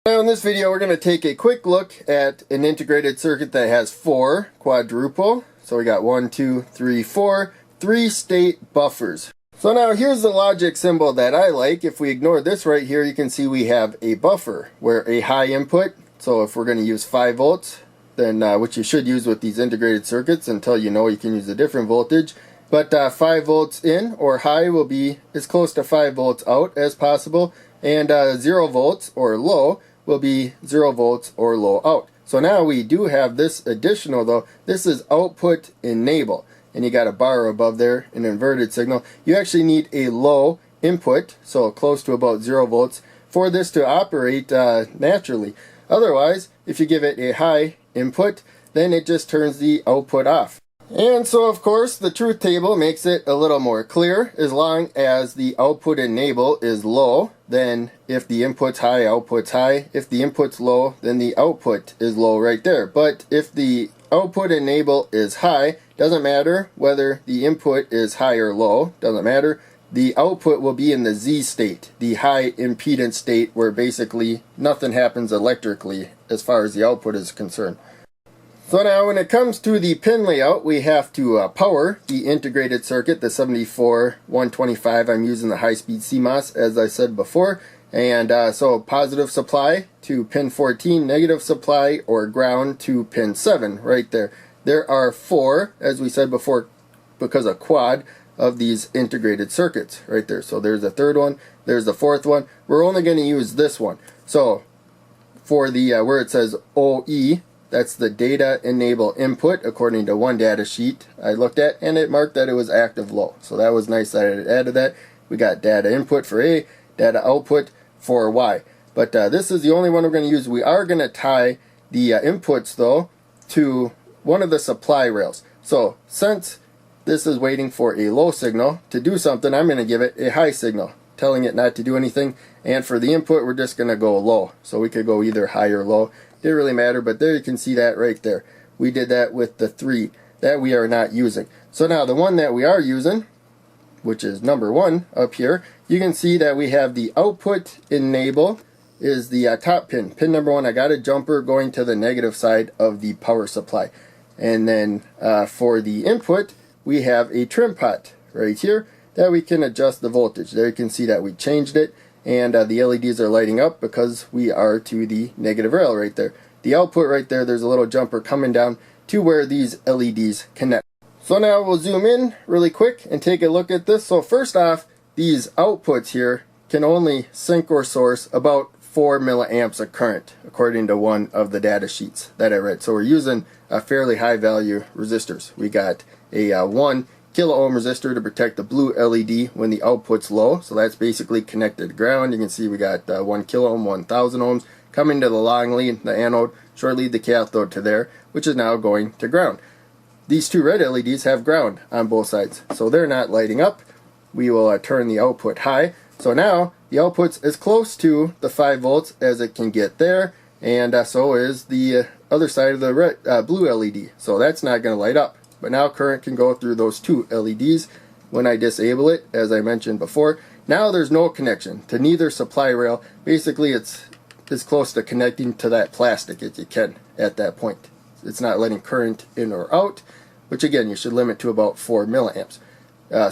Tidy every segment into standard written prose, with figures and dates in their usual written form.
Now in this video we're going to take a quick look at an integrated circuit that has 4 quadruple. So we got 1, 2, 3, 4, 3-state buffers. So now here's the logic symbol that I like. If we ignore this right here, you can see we have a buffer where a high input, so if we're going to use 5 volts, then which you should use with these integrated circuits until you know you can use a different voltage. But 5 volts in or high will be as close to 5 volts out as possible, and 0 volts or low will be 0 volts or low out. So now we do have this additional though. This is output enable, and you got a bar above there, an inverted signal. You actually need a low input, so close to about 0 volts, for this to operate naturally. Otherwise, if you give it a high input, then it just turns the output off. And so of course the truth table makes it a little more clear. As long as the output enable is low, then if the input's high, output's high. If the input's low, then the output is low right there. But if the output enable is high, doesn't matter whether the input is high or low, doesn't matter. The output will be in the Z state, the high impedance state, where basically nothing happens electrically as far as the output is concerned. So now when it comes to the pin layout, we have to power the integrated circuit, the 74HC125. I'm using the high-speed CMOS as I said before. And so positive supply to pin 14, negative supply or ground to pin 7 right there. There are 4, as we said before, because of quad, of these integrated circuits right there. So there's the third one, there's the fourth one. We're only going to use this one. So for the where it says OE, that's the data enable input according to one data sheet I looked at, and it marked that it was active low. So that was nice that it added that. We got data input for A, data output for Y. But this is the only one we're going to use. We are going to tie the inputs though to one of the supply rails. So since this is waiting for a low signal to do something, I'm going to give it a high signal, telling it not to do anything. And for the input, we're just going to go low. So we could go either high or low. Didn't really matter, but there you can see that right there. We did that with the 3 that we are not using. So now the one that we are using, which is number 1 up here, you can see that we have the output enable is the top pin. Pin number 1, I got a jumper going to the negative side of the power supply. And then for the input, we have a trim pot right here that we can adjust the voltage. There you can see that we changed it, and the LEDs are lighting up because we are to the negative rail right there. The output right there, there's a little jumper coming down to where these LEDs connect. So now we'll zoom in really quick and take a look at this. So first off, these outputs here can only sink or source about 4 milliamps of current according to one of the data sheets that I read. So we're using a fairly high value resistors. We got a 1 kilo ohm resistor to protect the blue LED when the output's low. So that's basically connected to ground. You can see we got 1 kilo ohm, 1000 ohms coming to the long lead, the anode, short lead, the cathode to there, which is now going to ground. These 2 red LEDs have ground on both sides, so they're not lighting up. We will turn the output high. So now the output's as close to the 5 volts as it can get there, and so is the other side of the red, blue LED. So that's not going to light up. But now current can go through those 2 LEDs when I disable it, as I mentioned before. Now there's no connection to neither supply rail. Basically it's as close to connecting to that plastic as you can at that point. It's not letting current in or out, which again you should limit to about 4 milliamps.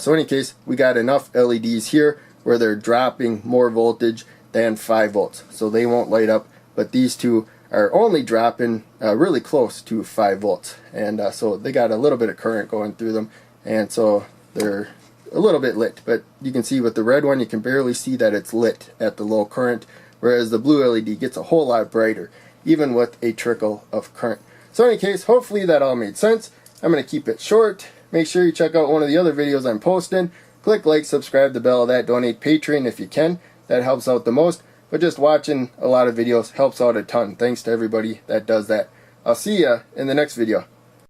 So in any case, we got enough LEDs here where they're dropping more voltage than 5 volts. So they won't light up, but these 2 are only dropping really close to 5 volts, and so they got a little bit of current going through them, and so they're a little bit lit. But you can see with the red one, you can barely see that it's lit at the low current, whereas the blue LED gets a whole lot brighter even with a trickle of current. So in any case, hopefully that all made sense. I'm going to keep it short. Make sure you check out one of the other videos I'm posting. Click like, subscribe, the bell, that, donate Patreon if you can. That helps out the most. But just watching a lot of videos helps out a ton. Thanks to everybody that does that. I'll see ya in the next video.